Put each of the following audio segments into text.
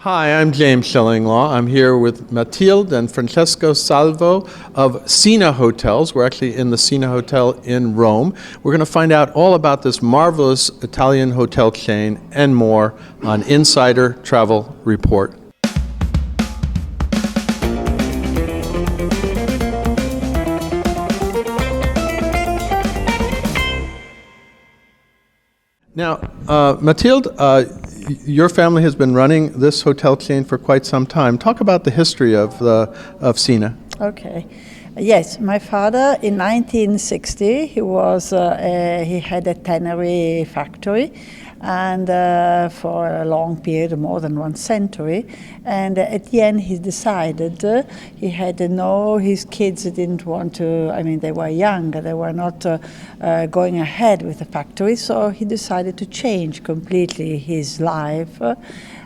Hi, I'm James Shillinglaw. I'm here with Matilde and Francesco Salvo of Sina Hotels. We're actually in the Sina Hotel in Rome. We're going to find out all about this marvelous Italian hotel chain and more on Insider Travel Report. Now, Matilde, your family has been running this hotel chain for quite some time. Talk about the history of Sina. Okay. Yes, my father in 1960 he had a tannery factory, and for a long period, more than 1 century. And at the end, he decided he had his kids didn't want to. I mean, they were young; they were not going ahead with the factory. So he decided to change completely his life.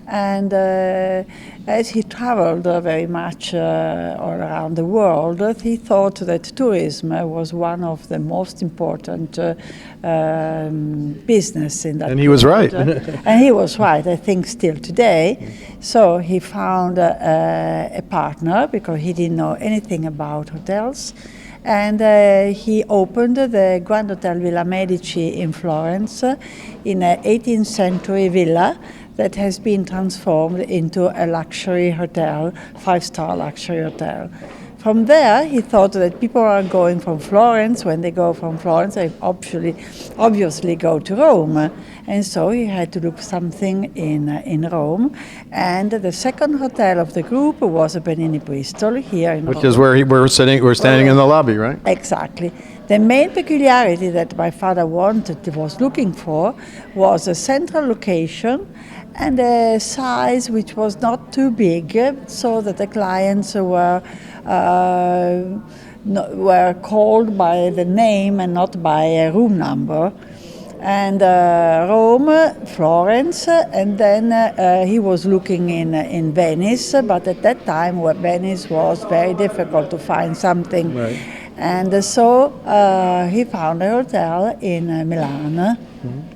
And as he traveled very much all around the world, he thought that tourism was one of the most important business in that. And he was right. And he was right, I think, still today. So he found a partner because he didn't know anything about hotels. And he opened the Grand Hotel Villa Medici in Florence in an 18th century villa that has been transformed into a luxury hotel, 5-star luxury hotel. From there, he thought that people are going from Florence. When they go from Florence, they obviously go to Rome. And so he had to look something in Rome. And the second hotel of the group was a Benini Bristol here in Rome. Which is where we're standing in the lobby, right? Exactly. The main peculiarity that my father was looking for, was a central location and a size which was not too big, so that the clients were called by the name and not by a room number. And Rome, Florence, and then he was looking in Venice, but at that time Venice was very difficult to find something. Right. And so he found a hotel in Milan. Mm-hmm.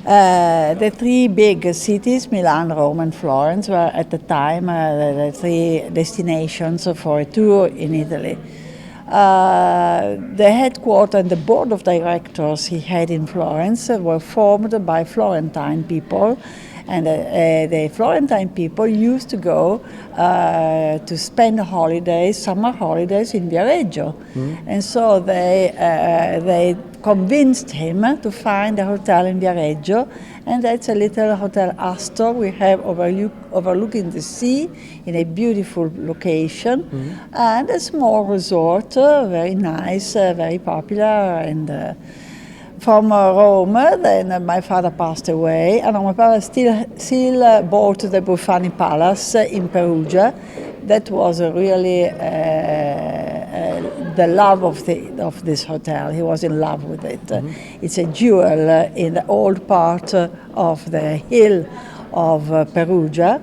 The 3 big cities, Milan, Rome, and Florence, were at the time the 3 destinations for a tour in Italy. The headquarters and the board of directors he had in Florence were formed by Florentine people. And the Florentine people used to go to spend holidays, summer holidays in Viareggio. Mm-hmm. And so they convinced him to find a hotel in Viareggio. And that's a little Hotel Astor we have overlooking the sea in a beautiful location. Mm-hmm. And a small resort, very nice, very popular. And from Rome, then my father passed away, and my father still bought the Buffani Palace in Perugia. That was really the love of this hotel. He was in love with it. Mm-hmm. It's a jewel in the old part of the hill of Perugia.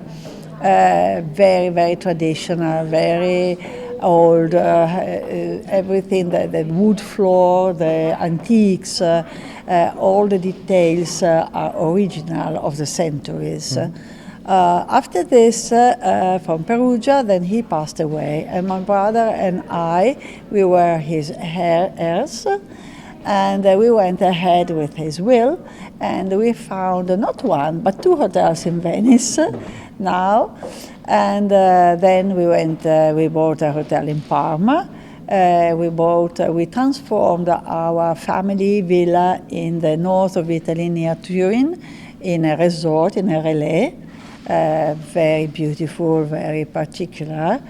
Very, very traditional, very old, everything, the wood floor, the antiques, all the details are original of the centuries. Mm. After this, from Perugia, then he passed away, and my brother and I, we were his heirs, and we went ahead with his will, and we found not 1, but 2 hotels in Venice now. And then we bought a hotel in Parma. We transformed our family villa in the north of Italy near Turin in a resort, in a relais. Very beautiful, very particular,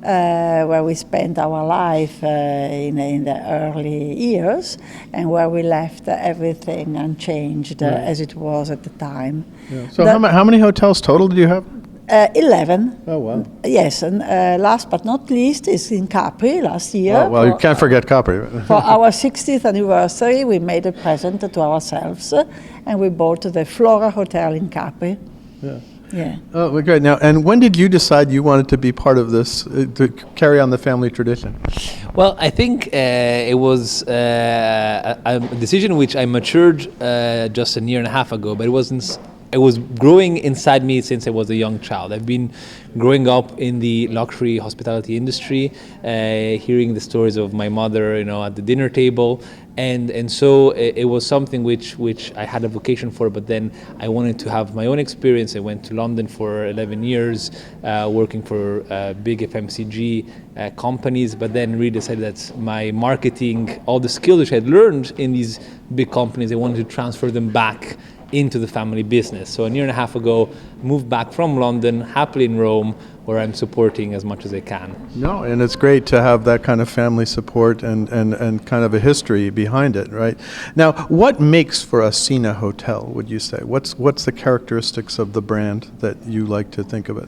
where we spent our life in the early years, and where we left everything unchanged as it was at the time. Yeah. So how many hotels total do you have? 11. Oh, wow. Yes, and last but not least is in Capri last year. Oh, well, you can't forget Capri. For our 60th anniversary, we made a present to ourselves, and we bought the Flora Hotel in Capri. Yeah. Yeah. Oh, well, great. Now, and when did you decide you wanted to be part of this, to carry on the family tradition? Well, I think it was a decision which I matured just a year and a half ago, but it wasn't it was growing inside me since I was a young child. I've been growing up in the luxury hospitality industry, hearing the stories of my mother, at the dinner table, and so it was something which I had a vocation for. But then I wanted to have my own experience. I went to London for 11 years, working for big FMCG companies. But then really decided that my marketing, all the skills which I had learned in these big companies, I wanted to transfer them back into the family business. So a year and a half ago, moved back from London, happily in Rome, where I'm supporting as much as I can. No, and it's great to have that kind of family support and kind of a history behind it, right? Now, what makes for a Sina hotel, would you say? What's the characteristics of the brand that you like to think of it?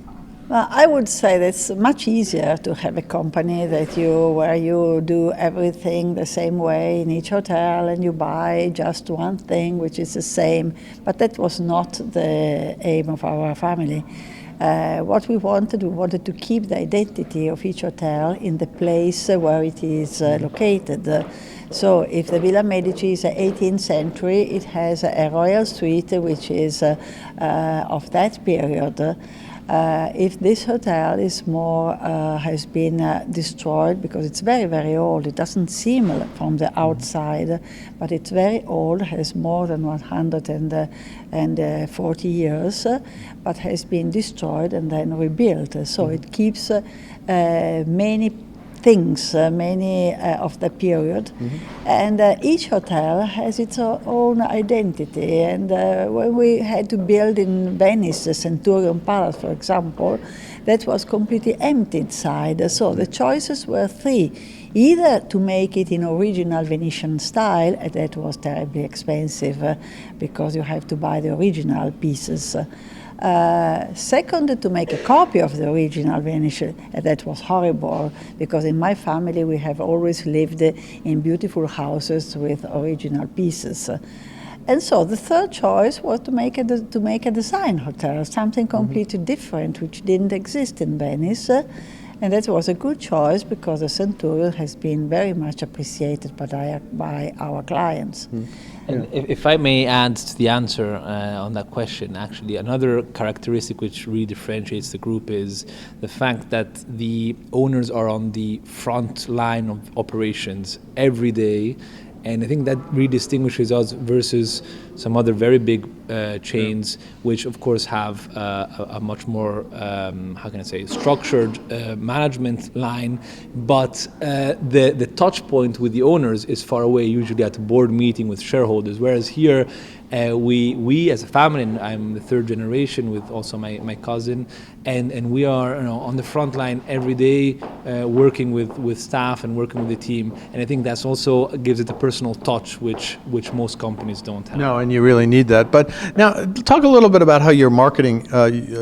Well, I would say that it's much easier to have a company where you do everything the same way in each hotel and you buy just one thing which is the same. But that was not the aim of our family. What we wanted to keep the identity of each hotel in the place where it is located. So if the Villa Medici is 18th century, it has a royal suite which is of that period. If this hotel is more has been destroyed because it's very, very old, it doesn't seem from the outside, but it's very old, has more than 140 years, but has been destroyed and then rebuilt. So it keeps many things, many of the period, and each hotel has its own identity. And when we had to build in Venice, the Centurion Palace, for example, that was completely empty inside. So the choices were three: either to make it in original Venetian style, and that was terribly expensive because you have to buy the original pieces. Second, to make a copy of the original Venetian, that was horrible because in my family we have always lived in beautiful houses with original pieces. And so the third choice was to make a design hotel, something completely different which didn't exist in Venice. And that was a good choice because the Centurion has been very much appreciated by our clients. And if I may add to the answer on that question, actually, another characteristic which really differentiates the group is the fact that the owners are on the front line of operations every day. And I think that really distinguishes us versus some other very big chains, which of course have a much more, structured management line. But the touch point with the owners is far away, usually at a board meeting with shareholders. Whereas here, we as a family, and I'm the third generation with also my cousin, and we are on the front line every day, working with staff and working with the team. And I think that's also gives it a personal touch, which most companies don't have. No, and you really need that. But now, talk a little bit about how you're marketing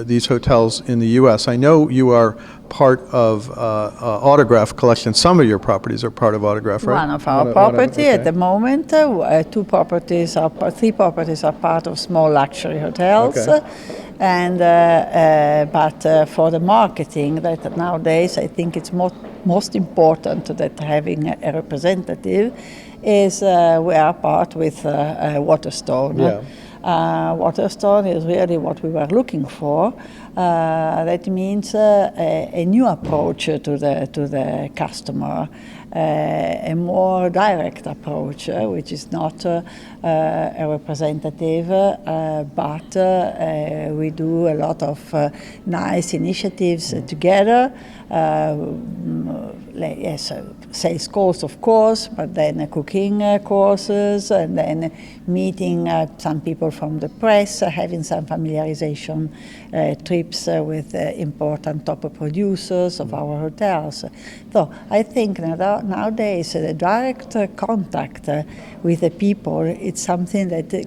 these hotels in the U.S. I know you are part of Autograph Collection. Some of your properties are part of Autograph, right? One of our property at the moment, three properties are part of small luxury hotels. Okay. And but for the marketing, that nowadays I think it's most important that having a representative is we are part with Waterstone. Yeah. Waterstone is really what we were looking for. That means a new approach to the customer, a more direct approach, which is not a representative, but we do a lot of nice initiatives together. Yes, sales calls, of course, but then cooking courses, and then meeting some people from the press, having some familiarization trips with important top producers of our hotels. So I think nowadays the direct contact with the people, it's something that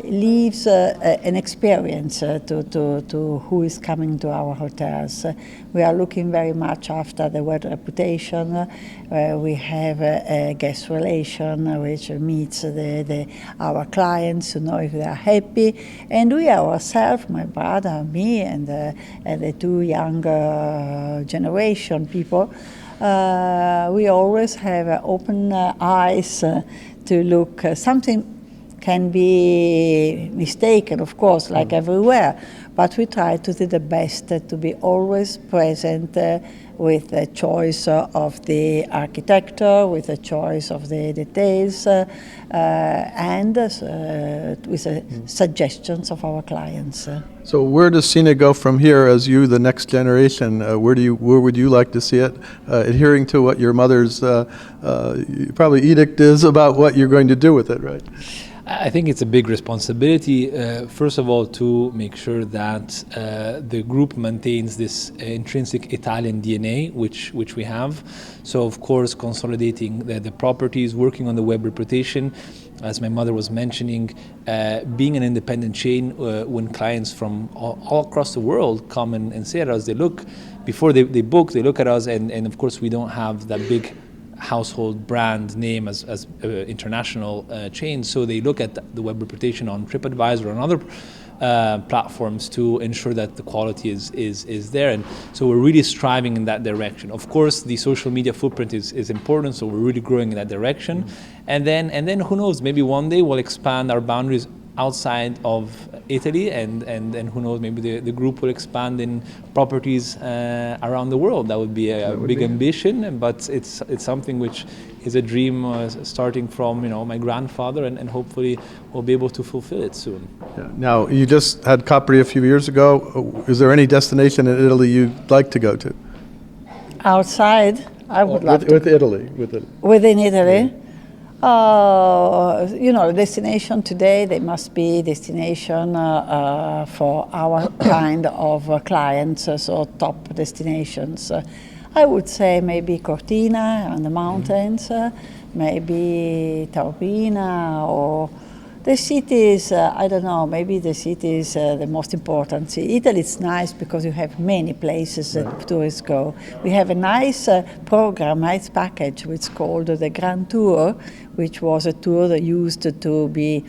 leaves an experience to who is coming to our hotels. We are looking very much after the word reputation. We have a guest relation which meets our clients to know if they are happy. And we ourselves, my brother, me, and the two younger generation people, we always have open eyes to look something can be mistaken, of course, like everywhere, but we try to do the best to be always present with the choice of the architecture, with the choice of the details, and with the suggestions of our clients. So where does Sina go from here as you, the next generation? Where would you like to see it? Adhering to what your mother's probably edict is about what you're going to do with it, right? I think it's a big responsibility, first of all, to make sure that the group maintains this intrinsic Italian DNA, which we have. So, of course, consolidating the properties, working on the web reputation, as my mother was mentioning, being an independent chain when clients from all across the world come and say at us, they look, before they book, they look at us, and of course we don't have that big household brand name as international chains, so they look at the web reputation on TripAdvisor and other platforms to ensure that the quality is there, and so we're really striving in that direction. Of course, the social media footprint is important, so we're really growing in that direction, and then who knows, maybe one day we'll expand our boundaries outside of Italy, and who knows, maybe the group will expand in properties around the world. That would be a big ambition, but it's something which is a dream starting from my grandfather, and hopefully we'll be able to fulfill it soon. Yeah. Now, you just had Capri a few years ago. Is there any destination in Italy you'd like to go to? Outside, I would love to. With Italy. Within Italy? Destination today, they must be destination for our kind of clients, so top destinations. I would say maybe Cortina on the mountains, maybe Taormina, or the cities, I don't know, maybe the city is the most important. See, Italy is nice because you have many places that tourists go. We have a nice program, nice package, which is called the Grand Tour, which was a tour that used to be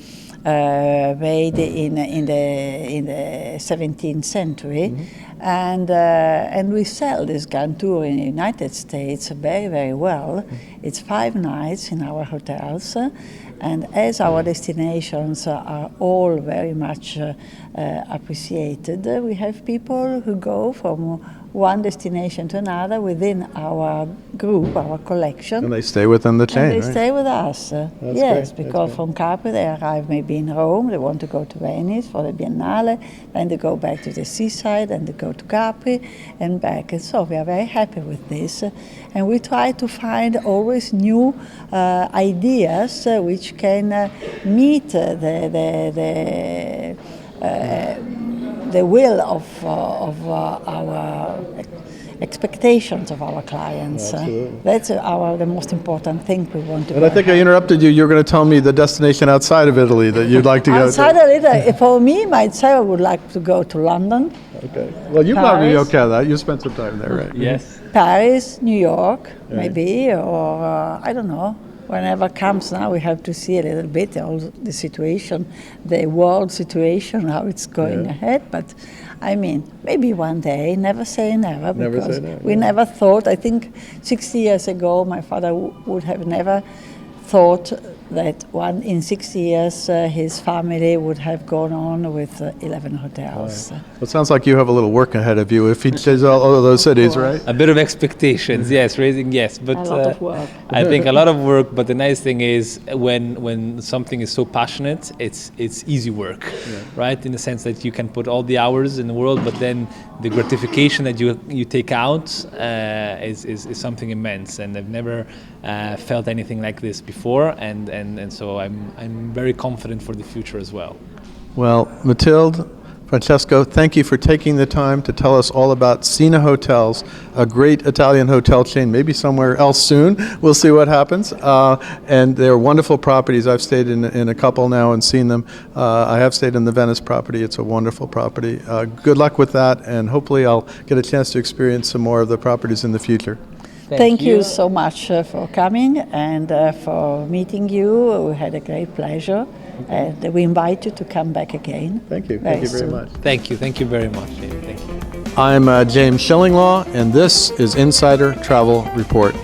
made in the 17th century. And we sell this Grand Tour in the United States very, very well. It's 5 nights in our hotels. And as our destinations are all very much appreciated, we have people who go from one destination to another within our group, our collection. And they stay within the chain, and they stay with us. Yes, great. because from Capri they arrive maybe in Rome, they want to go to Venice for the Biennale, then they go back to the seaside, and they go to Capri and back. And so we are very happy with this. And we try to find always new ideas which can meet the will of our expectations of our clients. That's the most important thing we want to do. And I think I interrupted you. You were going to tell me the destination outside of Italy that you'd like to go to. Outside of Italy, for me, myself, I would like to go to London. Okay. Well, you probably okay with that. You spent some time there, right? Yes. Paris, New York, maybe, or I don't know. Whenever comes now, we have to see a little bit all the situation, the world situation, how it's going ahead. But I mean, maybe one day, never say never, because we never thought, I think 60 years ago, my father would have never thought that in 6 years his family would have gone on with 11 hotels. Well, it sounds like you have a little work ahead of you if he says all of those cities, right? A bit of expectations, yes, but a lot of work. I think a lot of work, but the nice thing is when something is so passionate, it's easy work, right? In the sense that you can put all the hours in the world, but then the gratification that you take out is something immense, and I've never felt anything like this before, and so I'm very confident for the future as well. Well, Matilde, Francesco, thank you for taking the time to tell us all about Sina Hotels, a great Italian hotel chain, maybe somewhere else soon. We'll see what happens. And they're wonderful properties. I've stayed in a couple now and seen them. I have stayed in the Venice property. It's a wonderful property. Good luck with that, and hopefully I'll get a chance to experience some more of the properties in the future. Thank you so much for coming and for meeting you. We had a great pleasure. And we invite you to come back again. Thank you. Thank you very much. Thank you very much, Jamie. Thank you. I'm James Shillinglaw, and this is Insider Travel Report.